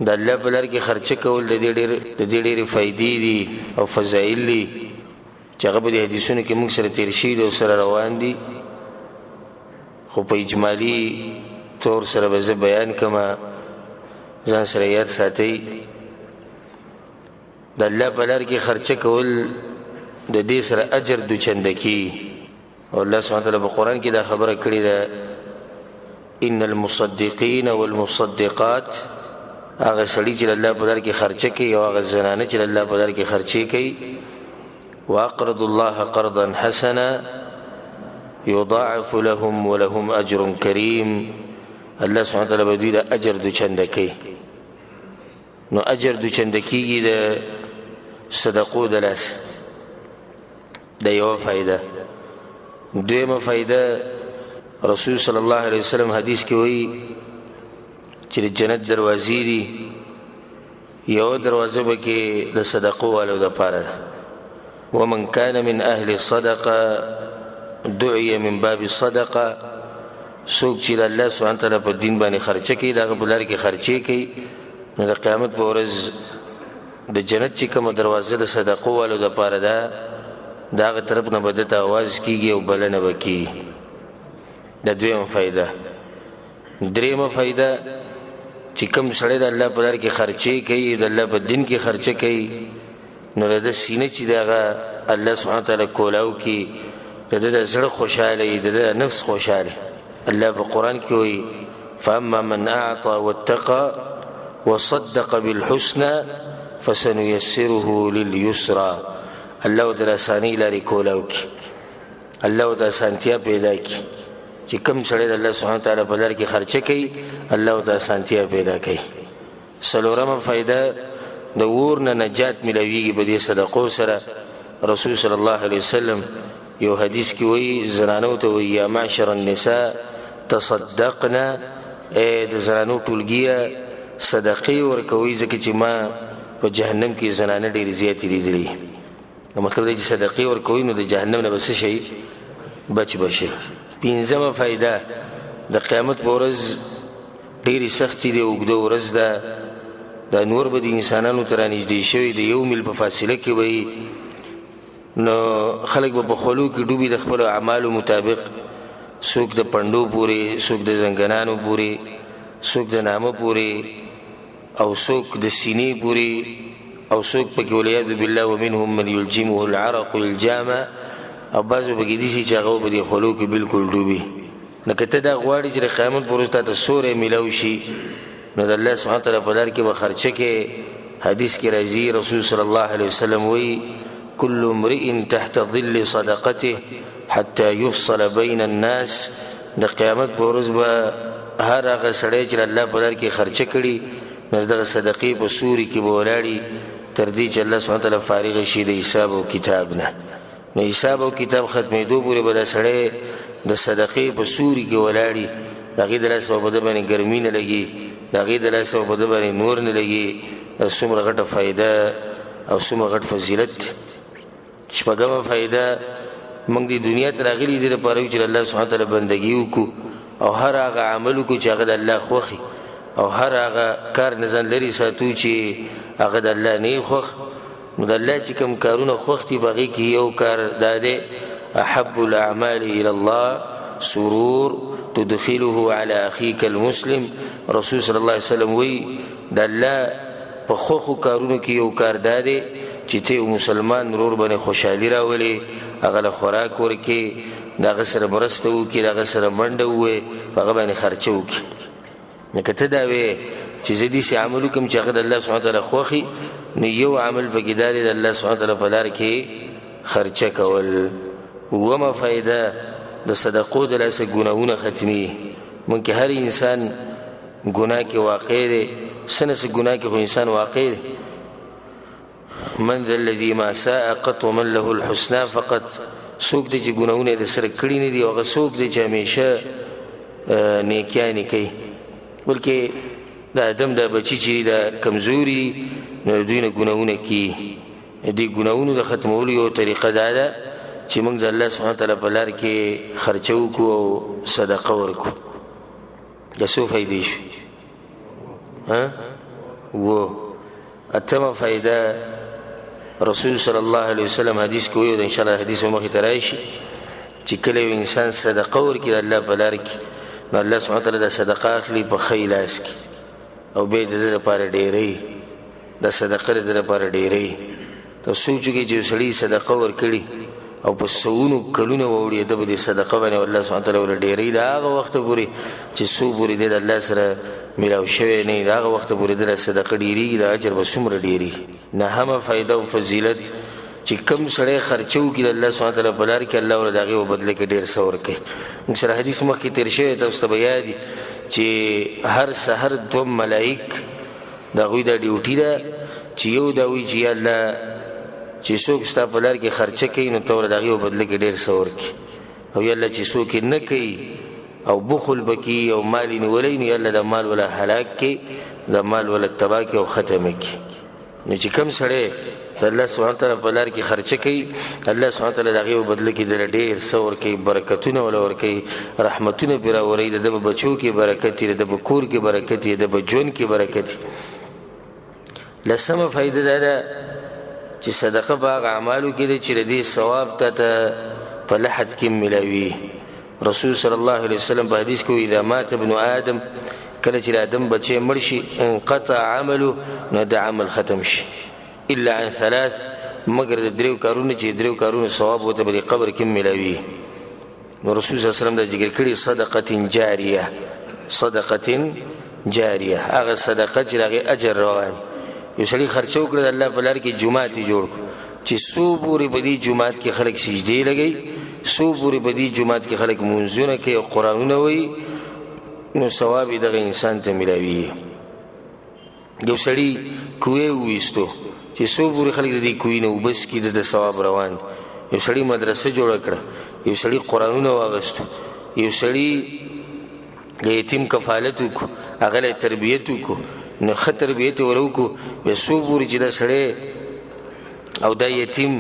د الله په لار کې خرچه کول د دې ډېرې فائدې دي او فضایل دي چې هغه په حدیثونو کې موږ سره تیر شي او سره روان دي خو په اجمالی طور سره به زه بیان کما ځان سره یاد ساتئ د الله په لار کې خرچه کول د دې سره اجر دوچندکی او الله سبحانه وتعالی په قرآن کې دا خبره کړې ده ان المصدقین والمصدقات هغه سړي چې الله په لار کې خرچه کوي او هغه زنانه چې الله په لار کې خرچه کوي واقرضوا الله قرضا حسنا يضاعف لهم ولهم اجر كريم الله سبحانه وتعالی به دوی د اجر دوچندکی نو اجر دوچندکیږي د صدقو د لاس د یو فائدہ دویمه فائدہ رسول صلی الله علیه وسلم حدیث کې وایي چې جنت دروازې دي یو دروازه به کې د صدقو والو د پاره ومن كان من اهل الصدقه دعي من باب الصدقه څوک چې الله سبحانه وتعالی په دین باندې خرچه کوي دغه بلار کې خرچه کوي نو د قیامت په ورځ د جنت چې کوم دروازه د صدقو والو د پاره ده داغه طرف نه بدته आवाज کیږي او بلنه وکي د دویمه فائدہ دریمه فائدہ چې کوم سړی د الله په لار کې خرچه کوي د الله په دین کې خرچه کوي نو د سینې چې دغه الله سبحانه وتعالی کولاو کې د زړه خوشاله د نفس خوشاله الله په قرآن کې وایي فاما من اعطى واتقى وصدق بالحسنى فسنيسره لليسرى الله تعالی اسانی لري کولاو کې الله تعالی سانتیا پیدا کی چې کوم سړی د الله سبحانه وتعالی په لار کې خرچه کوي الله تعالی سانتیا پیدا کوي څلورمه فائدہ د ور نه نجات ملويږي په دې صدقو سره رسول صلی الله علیه وسلم یو حدیث کې وایي زنانو ته وایي یا معشر النساء تصدقنا د زنانو ټولګیه صدقې ورکوي ځکه چې ما په جهنم کې زنانه ډېرې زیاتې لیدلې مطلب دی چې صدقې ورکوي نو د جهنم نه بس شي بچ بشي پنځمه فائدہ د قیامت په ورځ ډېرې سختې دي اوږده ورځ ده دا نور به د انسانانو ته رانږدې شوي د یو میل په فاصله کې وي نو خلک به په خولو کې ډوبي د خپلو اعمالو مطابق څوک د پنډو پورې څوک د زنګنانو پورې څوک د نامه پورې او څوک د سینې پورې او څوک پکې والعیاذ بالله ومنهم من یلجمه العرق الجامه او بعضو پکې دي چې هغه به د خولو کې بالکل ډوبي نو که ته دا غواړې چې د قیامت په ورځ ته سوری میلاو شي نو د الله سبحانه وتعالی په لار کې به خرچه کې حدیث کې راځي رسول صلی الله علیه وسلم وایي كل امرئ تحت ظل صدقته حتى يفصل بين الناس د قیامت په ورځ به هر هغه سړی چې الله په لار کې خرچه کړي نو دغه صدقې په سوري کې به ولاړي تر دې چې الله سبحانه وتعالی فارغ شي د حساب او کتاب نه نو حساب او کتاب ختمېدو پورې به دا سړی د صدقې په سوري کې ولاړي د هغې د لاسه به په ده باندې ګرمي نه لګي د هغې د لاسه به په ده باندې نور نه لګي څومره غټه فایده او څومره غټ فضیلت شپږمه فائدہ موږ د دنیا ته راغلي دي لپاره چې الله سبحانه وتعالی بندګي وکړو او هر هغه عمل وکړو چې هغه د الله خوښي او هر هغه کار نه ځان لرې ساتو چې هغه د الله نه خوښ نو د الله چې کوم کارونه خوښ دي په هغې کې یو کار دا دی احب الاعمال الى الله سرور تدخله على اخيك المسلم رسول صلی الله علیه وسلم وی د الله په خوښو کارونو کې یو کار دا دی چې ته مسلمان نور باندې خوشحالي راولي هغه له خوراک ورکې دغه سره مرسته وکړي دغه سره منډه ووایي هغه باندې خرچه وکړي نو که ته دا وایې چې زه داسې عمل وکړم چې هغه د الله سبحانه وتعالی خوښي نو یو عمل پکې دا دی د الله سبحانه وتعالی په لار کې خرچه کول اوومه فایده د صدقو د لاسه ګناهونه ختمي مونږ هر انسان ګناه کې واقع دی څه نه څه ګناه کې خو انسان واقع دی من ذا الذي ما ساء قط ومن له الحسنى فقط څوک دی چې ګناهونه د سره کړي نه دي هغه څوک دی چې همیشه نیکیانې کوي بلکې د آدم د بچي چې د کمزوري نو دوی نه ګناهونه کوي دې ګناهونو د ختمولو یو طریقه دا ده چې موږ د الله سبحانه وتعالی په لار کې خرچه وکړو او صدقه ورکړو دا څو فایدې شوي اتمه فائده رسول صلی الله علیه وسلم حدیث کوي او ان شاء الله حدیث مخ ته راشي چې کله انسان صدقه ورکړي الله په لار کې نو الله سبحانه وتعالی د صدقه اخلي په خیلاس کې او به د لپاره ډېرې د صدقه لپاره ډېرې ته سوچو کې چې سړي صدقه ورکړي او په سونو کلونه وړي د دې صدقه باندې الله سبحانه وتعالی ول ډېرې دا هغه وخت پورې چې سو پورې د الله سره ملاو شوی نه دا هغه وخت پورې د صدقه ډېری د اجر به څومره ډېری نه هم فائدہ او فضیلت چې کم سړی خرچو کې الله سبحانه وتعالی په لار کې الله ول دغه په بدله کې ډېر څور کوي موږ سره حدیث مخ کې تیر شوی تاسو ته بیان دي چې هر سحر دو ملائک دا غوی د ډیوټي دا چې یو دا وی چې الله چې څوک ستا په لار کې خرچه کوي نو تور دغه په بدله کې ډېر څور کوي او یالله چې څوک نه کوي او بخل بکی او مال نیولې نو یالله د مال ولا هلاک کی د مال ولا تباہ کی او ختم کی نو چې کم سره الله سبحانه وتعالى په لار کې خرچه کوي الله سبحانه وتعالى دغه په بدله کې ډېر څور کوي برکتونه ولا ور کوي رحمتونه پیرا ورې د بچو کې برکت دی د کور کې برکت دی د جون کې برکت لسمه فائدہ ده چې صدقه باغ اعمالو کې چې دې ثواب ته په لحد کې ملاوي رسول صلی الله علیه وسلم په حدیث کې اذا مات ابن ادم کله چې ادم بچي مرشي انقطع عمله نو د عمل ختم شي الا عن ثلاث مگر د دریو کارونه چې دریو کارونه ثواب وته په قبر کې ملاوي نو رسول صلی الله علیه وسلم د ذکر کړي صدقه جاریه هغه صدقه چې هغه اجر روان یو سړي خرچو کړ الله په لار کې جمعه تی جوړ چې سو پوری بدی جمعات کې خلک سجدي لګي سو پوری بدی جمعات کې خلک منځونه کوي او قرانونه وایي نو ثواب دغه انسان ته ملاوي یو سړي کوی وېستو چې سو پوری خلک دې کوی نه وبس کې د ثواب روان یو سړي مدرسه جوړ کړ یو سړي قرانونه واغستو یو سړي د یتیم کفالت وکړه هغه له تربیت وکړه نو خطر بیت ورکو به سو پوری چې دا سړی او دا یتیم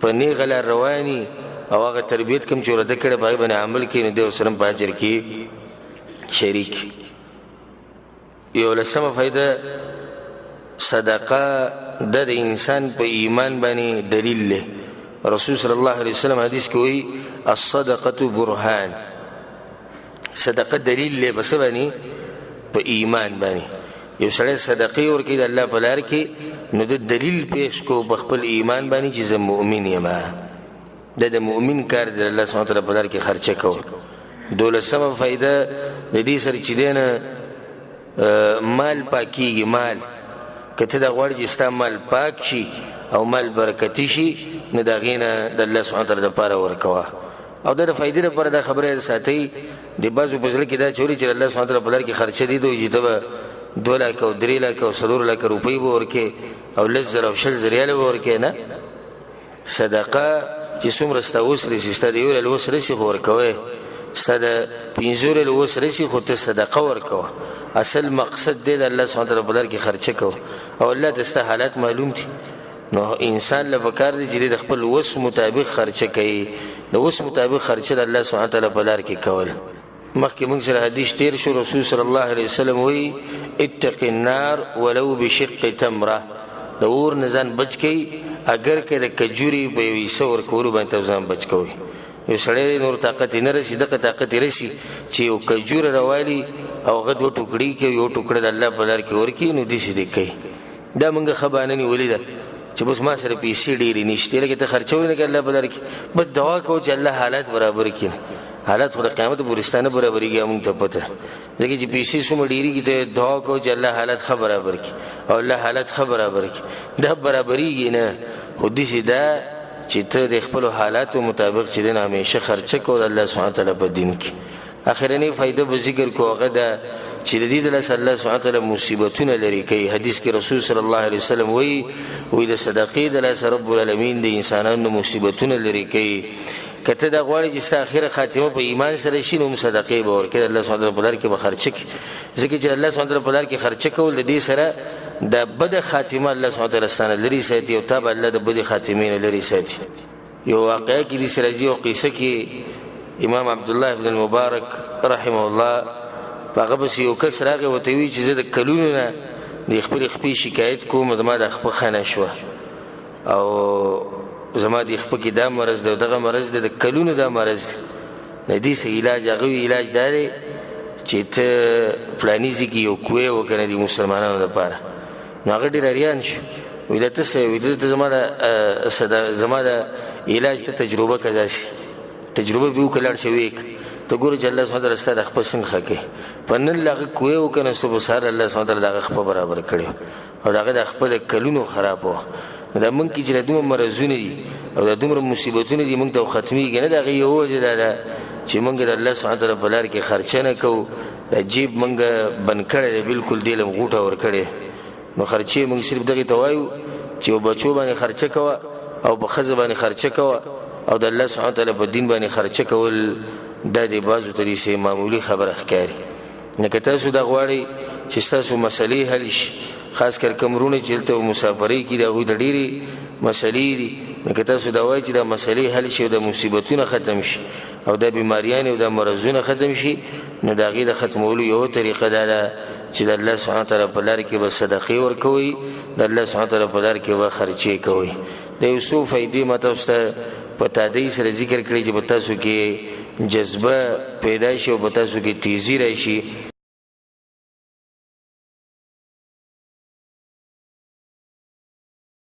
په نیغه رواني او هغه تربیت کوم چې ورته کړه په باندې عمل کوي نو د وسلم په اجر کې شریک یو لسمه فائدہ صدقه د انسان په ایمان باندې دلیل له رسول صلی الله علیه وسلم حدیث کوي الصدقه برهان صدقه دلیل له بس باندې په ایمان باندې یو سړی صدقه ورکړي د الله په لار کې نو د دلیل پیش کو بخپل ایمان باندې چې زه مؤمن یم د مؤمن کار د الله سبحانه وتعالی په لار کې خرچه کول دولسمه فائدہ د دې سره چې دینه مال پاکیږي مال کته د غوړ چې ستا مال پاک شي او مال برکتی شي نو دا غینه د الله سبحانه وتعالی لپاره ورکوه او د فائدې لپاره د خبره ساتي د بازو بزل کې دا چوري چې الله سبحانه وتعالی په لار کې خرچه دي دوی چې 2 لک او 3 لک او 4 لک روپۍ ورکه او لزر او شل زریاله ورکه نه صدقه چې څومره ستاوس لري ستاسو یو له وسره شي ورکوي ستاسو پینځور له وسره شي خو ته صدقه ورکوه اصل مقصد دی د الله سبحانه وتعالی په لار کې خرچه کو او الله د حالات معلوم دي نو انسان له بکار دی چې د خپل وس مطابق خرچه کوي د وس مطابق خرچه د الله سبحانه وتعالی په لار کې کول مخکې موږ سره حدیث تیر شو رسول صلی الله علیه وسلم وی اتق النار ولو بشق تمره د اور نزان بچ کی اگر که د کجوري په یو څور کولو باندې ځان بچ کوي یو سړی نور طاقت نه رسی دغه طاقت رسی چې یو کجور روالي او غد و ټوکړي کې یو ټوکړه د الله په لار کې ورکی نو دي شي کوي دا موږ خبانه نه ولیدا چې بس ما سره پیسې ډېری نشته لکه ته خرچوي نه کې الله په لار کې بس دعا کو چې الله حالات برابر کړي حالات خو د قیامت پورستانه برابرېږي موږ ته پته ځکه چې پیسې سم ډېری کې ته دعا کو چې الله حالات خبر برابر کړي او الله حالات خبر برابر کړي دا برابرېږي نه خو دې شي دا چې ته د خپل حالاتو مطابق چې دین همیشه خرچه کو الله سبحانه وتعالی په دین کې اخرنی فائدہ به ذکر کو هغه دا چې د دې د الله سبحانه وتعالی مصیبتونه لري کوي حدیث کې رسول صلی الله علیه وسلم وی د صدقې د الله رب العالمین د انسانانو مصیبتونه لري کوي کته د غواړي چې اخر خاتمه په ایمان سره شي نو صدقې به ورکړي الله سبحانه وتعالی په لار کې به خرچه کوي ځکه چې الله سبحانه وتعالی په لار کې خرچه کول د دې سره د بد خاتمه الله سبحانه وتعالی ستانه لري ساتي او تابع الله د بد خاتمین لري ساتي یو واقعي کې د سره یو قصه کې امام عبد الله ابن المبارک رحمه الله هغه بس یو کس راغی وته وی چې د کلونو نه د خپل شکایت کوم زما د خپل خانه شو او زما د خپل کې دا مرض دی دغه مرض دی د کلونو دا مرض دی نه دي څه علاج هغه علاج دی چې ته فلاني ځای کې یو کوی وکنه د مسلمانانو لپاره نو هغه ډېر اریان شو وایي دا ته زما د علاج ته تجربه که داسې تجربه به وکړه لاړ شوې ته ګوره چې الله سبحانه وتعالی ستا د خپل څنګه ښه کوي په نن هغه کوی وکنه صبح سهار الله سبحانه وتعالی د هغه خپه برابر کړی او د هغه د خپل کلونو خراب وه دا موږ کې چې د دومره مرضونه دي او د دومره مصیبتونه دي موږ ته ختمیږي نه د هغې یو وجه دا ده چې موږ د الله سبحانه وتعالی په لار کې خرچه نه کوو د جیب موږ بند کړی دی بالکل دې له غوټه ورکړې نو خرچې موږ صرف دغې ته وایو چې یو بچو باندې خرچه کوه او په ښځه باندې خرچه کوه او د الله سبحانه وتعالی په دین باندې خرچه کول دا د بعضو ته داسې معمولي خبره ښکاري لکه تاسو دا غواړئ چې ستاسو مسلې حل شي خاص کر کوم وروڼه چې هلته مسافرۍ کي د هغوی د ډېرې مسلې دي لکه تاسو دا وایئ چې دا مسلې حل شي او د مصیبتونه ختم شي او دا بیماریانې او دا مرضونه ختم شي نو د هغې د ختمولو یوه طریقه دا ده چې د الله سبحانه وتعالی په لار کې به صدقې ورکوئ د الله سبحانه وتعالی په لار کې به خرچې کوئ د یو څو فایدې ما تاسو ته په تادۍ سره ذکر کړئ چې په تاسو کې جذبه پیدا شي او په تاسو کې تیزي راشي